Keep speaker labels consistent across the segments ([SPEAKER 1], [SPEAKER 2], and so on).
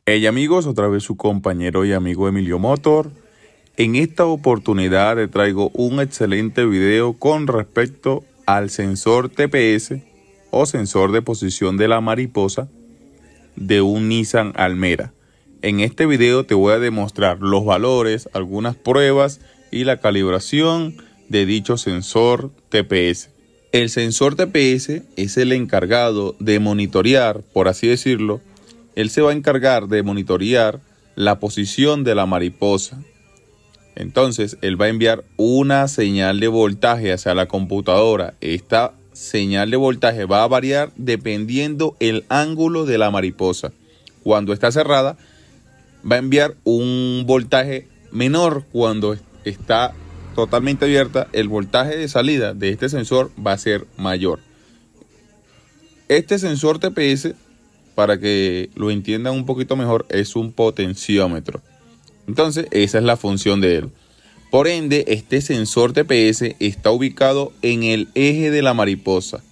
[SPEAKER 1] Hey amigos, otra vez su compañero y amigo Emilio Motor. En esta oportunidad te traigo un excelente video con respecto al sensor TPS o sensor de posición de la mariposa de un Nissan Almera. En este video te voy a demostrar los valores, algunas pruebas y la calibración de dicho sensor TPS. El sensor TPS es el encargado de monitorear, por así decirlo. Él se va a encargar de monitorear la posición de la mariposa. Entonces, él va a enviar una señal de voltaje hacia la computadora. Esta señal de voltaje va a variar dependiendo el ángulo de la mariposa. Cuando está cerrada, va a enviar un voltaje menor. Cuando está totalmente abierta, el voltaje de salida de este sensor va a ser mayor. Este sensor TPS, para que lo entiendan un poquito mejor, es un potenciómetro. Entonces, esa es la función de él. Por ende, este sensor TPS está ubicado en el eje de la mariposa.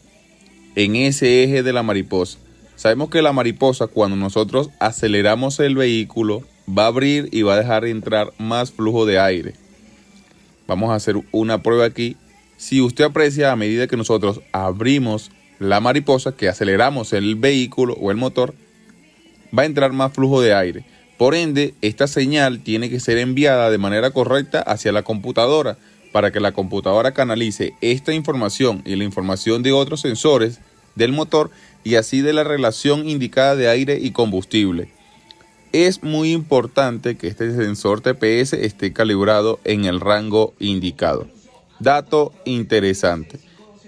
[SPEAKER 1] En ese eje de la mariposa. Sabemos que la mariposa, cuando nosotros aceleramos el vehículo, va a abrir y va a dejar entrar más flujo de aire. Vamos a hacer una prueba aquí. Si usted aprecia, a medida que nosotros abrimos la mariposa, que aceleramos el vehículo o el motor, va a entrar más flujo de aire. Por ende, esta señal tiene que ser enviada de manera correcta hacia la computadora para que la computadora canalice esta información y la información de otros sensores del motor y así de la relación indicada de aire y combustible. Es muy importante que este sensor TPS esté calibrado en el rango indicado. Dato interesante.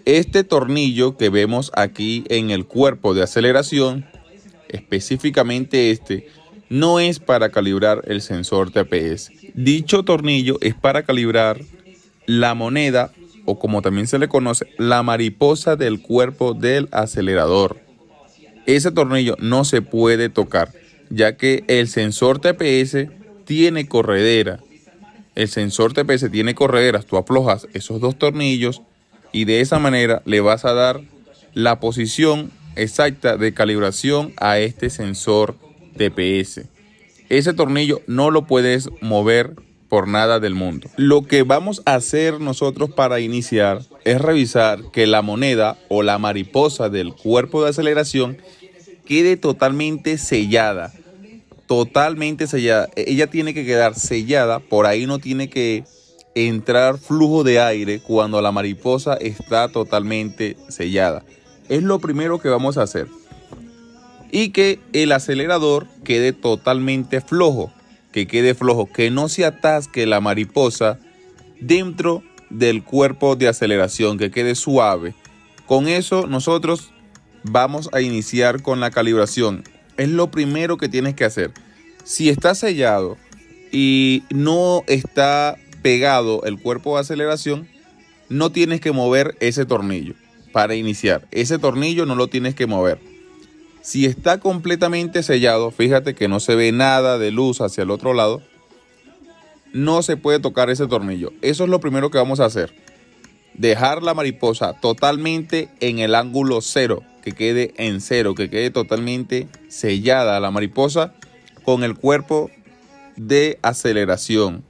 [SPEAKER 1] Este tornillo que vemos aquí en el cuerpo de aceleración, específicamente este, no es para calibrar el sensor TPS. Dicho tornillo es para calibrar la moneda, o como también se le conoce, la mariposa del cuerpo del acelerador. Ese tornillo no se puede tocar, ya que el sensor TPS tiene corredera. El sensor TPS tiene correderas, tú aflojas esos dos tornillos y de esa manera le vas a dar la posición exacta de calibración a este sensor TPS. Ese tornillo no lo puedes mover por nada del mundo. Lo que vamos a hacer nosotros para iniciar es revisar que la moneda o la mariposa del cuerpo de aceleración quede totalmente sellada. Totalmente sellada. Ella tiene que quedar sellada, por ahí no tiene que entrar flujo de aire cuando la mariposa está totalmente sellada. Es lo primero que vamos a hacer. Y que el acelerador quede totalmente flojo, que no se atasque la mariposa dentro del cuerpo de aceleración, que quede suave. Con eso nosotros vamos a iniciar con la calibración. Es lo primero que tienes que hacer. Si está sellado y no está pegado el cuerpo de aceleración, no tienes que mover ese tornillo para iniciar. Ese tornillo no lo tienes que mover. Si está completamente sellado, fíjate que no se ve nada de luz hacia el otro lado, no se puede tocar ese tornillo. Eso es lo primero que vamos a hacer. Dejar la mariposa totalmente en el ángulo cero, que quede en cero, que quede totalmente sellada la mariposa con el cuerpo de aceleración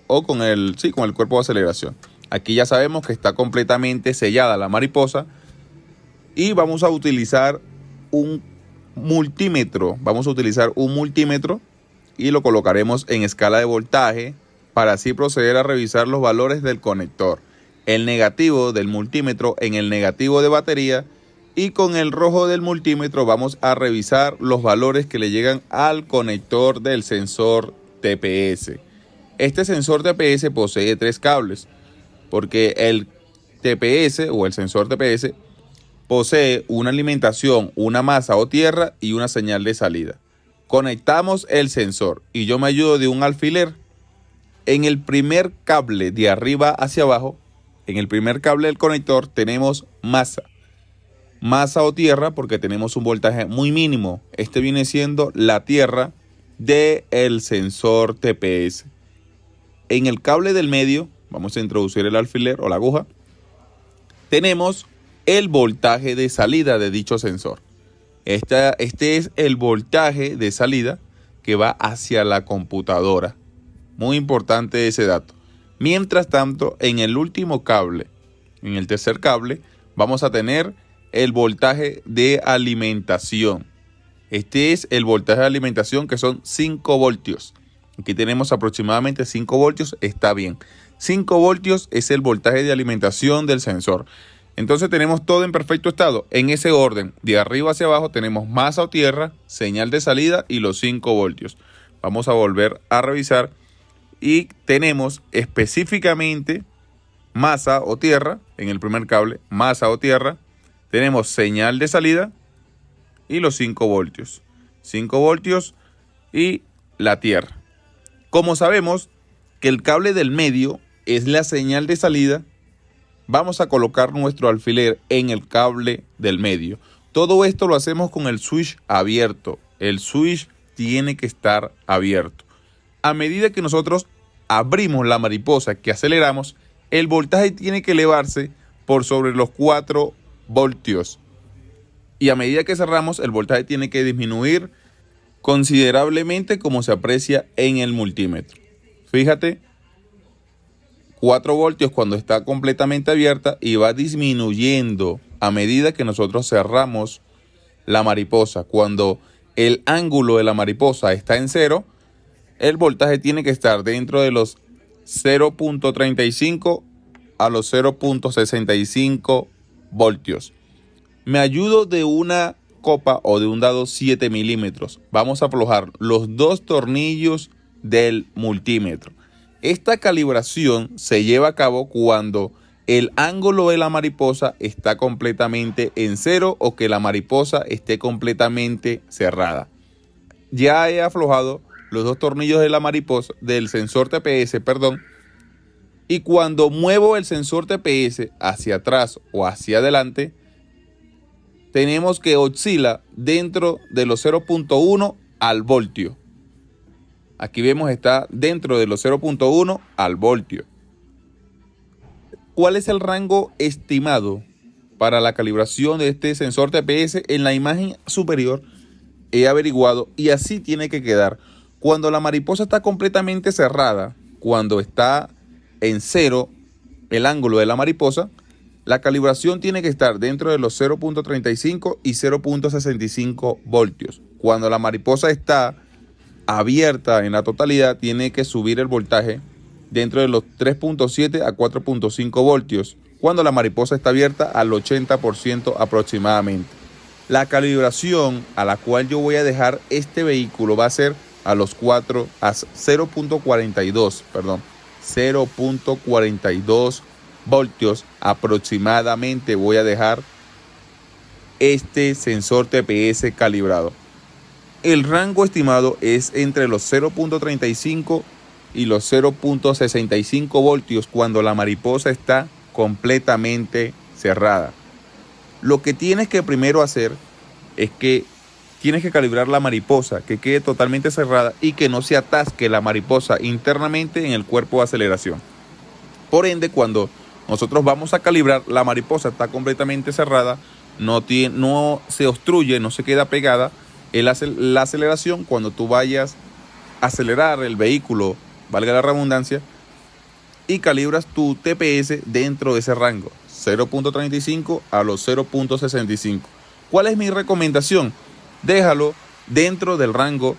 [SPEAKER 1] o con el cuerpo de aceleración. Aquí ya sabemos que está completamente sellada la mariposa y vamos a utilizar un multímetro. Vamos a utilizar un multímetro y lo colocaremos en escala de voltaje para así proceder a revisar los valores del conector. El negativo del multímetro en el negativo de batería y con el rojo del multímetro vamos a revisar los valores que le llegan al conector del sensor TPS. Este sensor TPS posee 3 cables porque el TPS o el sensor TPS posee una alimentación, una masa o tierra y una señal de salida. Conectamos el sensor y yo me ayudo de un alfiler. En el primer cable de arriba hacia abajo, en el primer cable del conector tenemos masa. Masa o tierra porque tenemos un voltaje muy mínimo. Este viene siendo la tierra del sensor TPS. En el cable del medio, vamos a introducir el alfiler o la aguja, tenemos el voltaje de salida de dicho sensor. Este es el voltaje de salida que va hacia la computadora. Muy importante ese dato. Mientras tanto, en el último cable, en el tercer cable, vamos a tener el voltaje de alimentación. Este es el voltaje de alimentación, que son 5 voltios. Aquí tenemos aproximadamente 5 voltios, está bien. 5 voltios es el voltaje de alimentación del sensor. Entonces tenemos todo en perfecto estado. En ese orden, de arriba hacia abajo, tenemos masa o tierra, señal de salida y los 5 voltios. Vamos a volver a revisar y tenemos específicamente masa o tierra en el primer cable, masa o tierra. Tenemos señal de salida y los 5 voltios. 5 voltios y la tierra. Como sabemos que el cable del medio es la señal de salida, vamos a colocar nuestro alfiler en el cable del medio. Todo esto lo hacemos con el switch abierto. El switch tiene que estar abierto. A medida que nosotros abrimos la mariposa, que aceleramos, el voltaje tiene que elevarse por sobre los 4 voltios. Y a medida que cerramos, el voltaje tiene que disminuir considerablemente, como se aprecia en el multímetro. Fíjate, 4 voltios cuando está completamente abierta y va disminuyendo a medida que nosotros cerramos la mariposa. Cuando el ángulo de la mariposa está en 0, el voltaje tiene que estar dentro de los 0.35 a los 0.65 voltios. Me ayudo de una copa o de un dado 7 milímetros. Vamos a aflojar los 2 tornillos del multímetro. Esta calibración se lleva a cabo cuando el ángulo de la mariposa está completamente en 0 o que la mariposa esté completamente cerrada. Ya he aflojado los 2 tornillos de la mariposa, del sensor TPS, y cuando muevo el sensor TPS hacia atrás o hacia adelante, tenemos que oscila dentro de los 0.1 al voltio. Aquí vemos está dentro de los 0.1 al voltio. ¿Cuál es el rango estimado para la calibración de este sensor TPS? En la imagen superior he averiguado y así tiene que quedar. Cuando la mariposa está completamente cerrada, cuando está en 0 el ángulo de la mariposa, la calibración tiene que estar dentro de los 0.35 y 0.65 voltios. Cuando la mariposa está abierta en la totalidad, tiene que subir el voltaje dentro de los 3.7 a 4.5 voltios. Cuando la mariposa está abierta al 80% aproximadamente. La calibración a la cual yo voy a dejar este vehículo va a ser a los 0.42 voltios aproximadamente. Voy a dejar este sensor TPS calibrado. El rango estimado es entre los 0.35 y los 0.65 voltios cuando la mariposa está completamente cerrada. Lo que tienes que primero hacer es que tienes que calibrar la mariposa, que quede totalmente cerrada y que no se atasque la mariposa internamente en el cuerpo de aceleración. Por ende, cuando nosotros vamos a calibrar, la mariposa está completamente cerrada, no se obstruye, no se queda pegada la aceleración. Cuando tú vayas a acelerar el vehículo, valga la redundancia, y calibras tu TPS dentro de ese rango, 0.35 a los 0.65. ¿Cuál es mi recomendación? Déjalo dentro del rango.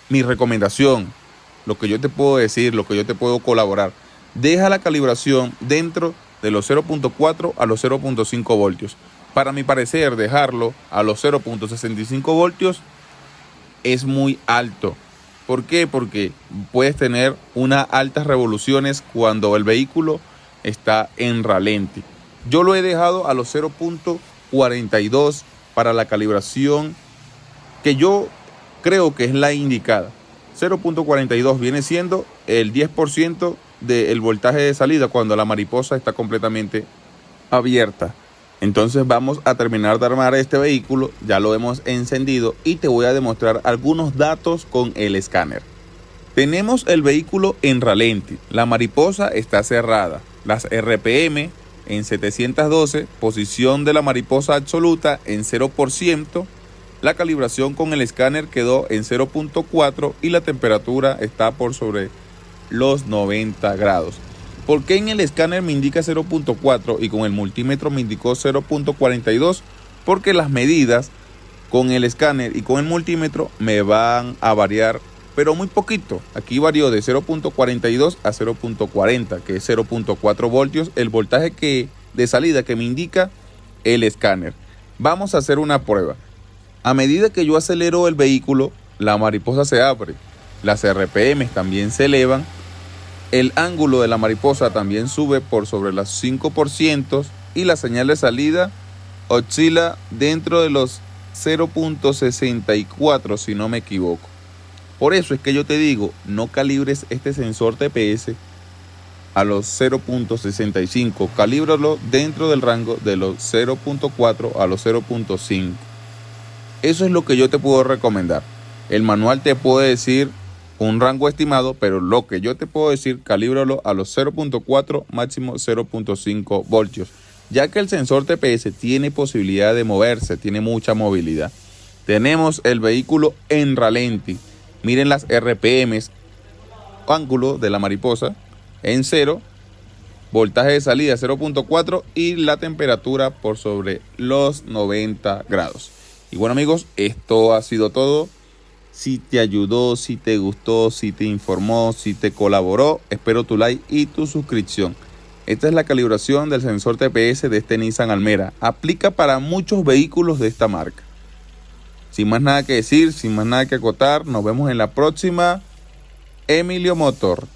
[SPEAKER 1] Mi recomendación, lo que yo te puedo decir, lo que yo te puedo colaborar, deja la calibración dentro de los 0.4 a los 0.5 voltios. Para mi parecer, dejarlo a los 0.65 voltios es muy alto. ¿Por qué? Porque puedes tener unas altas revoluciones cuando el vehículo está en ralenti. Yo lo he dejado a los 0.42 para la calibración que yo creo que es la indicada. 0.42 viene siendo el 10% del voltaje de salida cuando la mariposa está completamente abierta. Entonces vamos a terminar de armar este vehículo, ya lo hemos encendido y te voy a demostrar algunos datos con el escáner. Tenemos el vehículo en ralenti, la mariposa está cerrada, las RPM en 712, posición de la mariposa absoluta en 0%, La calibración con el escáner quedó en 0.4 y la temperatura está por sobre los 90 grados. ¿Por qué en el escáner me indica 0.4 y con el multímetro me indicó 0.42? Porque las medidas con el escáner y con el multímetro me van a variar, pero muy poquito. Aquí varió de 0.42 a 0.40, que es 0.4 voltios, el voltaje de salida que me indica el escáner. Vamos a hacer una prueba. A medida que yo acelero el vehículo, la mariposa se abre, las RPM también se elevan, el ángulo de la mariposa también sube por sobre los 5% y la señal de salida oscila dentro de los 0.64, si no me equivoco. Por eso es que yo te digo, no calibres este sensor TPS a los 0.65, calíbralo dentro del rango de los 0.4 a los 0.5. Eso es lo que yo te puedo recomendar. El manual te puede decir un rango estimado, pero lo que yo te puedo decir, calíbralo a los 0.4, máximo 0.5 voltios, ya que el sensor TPS tiene posibilidad de moverse, tiene mucha movilidad. Tenemos el vehículo en ralenti. Miren las RPMs, ángulo de la mariposa en 0, voltaje de salida 0.4 y la temperatura por sobre los 90 grados. Y bueno amigos, esto ha sido todo. Si te ayudó, si te gustó, si te informó, si te colaboró, espero tu like y tu suscripción. Esta es la calibración del sensor TPS de este Nissan Almera. Aplica para muchos vehículos de esta marca. Sin más nada que decir, sin más nada que acotar, nos vemos en la próxima. Emilio Motor.